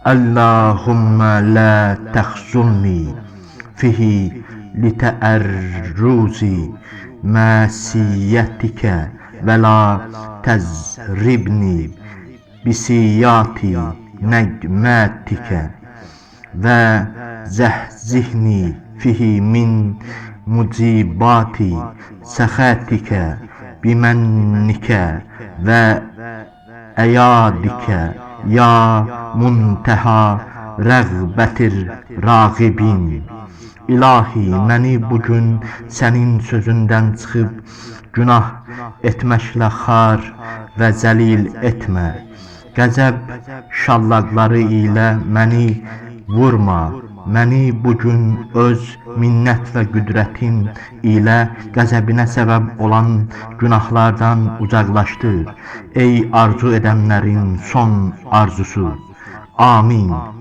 Allahümme la tehzunni fihi lite'erruzi masiyetike ve la tezribni bisiyati negmetike ve zehzihni fihi min mucibati sehatike bimennike ve eyadike ya munteha rəğbətir rağibin. İlahi, məni bugün sənin sözündən çıxıb günah etməklə xar və zəlil etmə. Qəzəb şallaqları ilə məni vurma. Məni bugün öz minnət və qüdrətin ilə qəzəbinə səbəb olan günahlardan uzaqlaşdır. Ey arzu edənlərin son arzusu. Amin.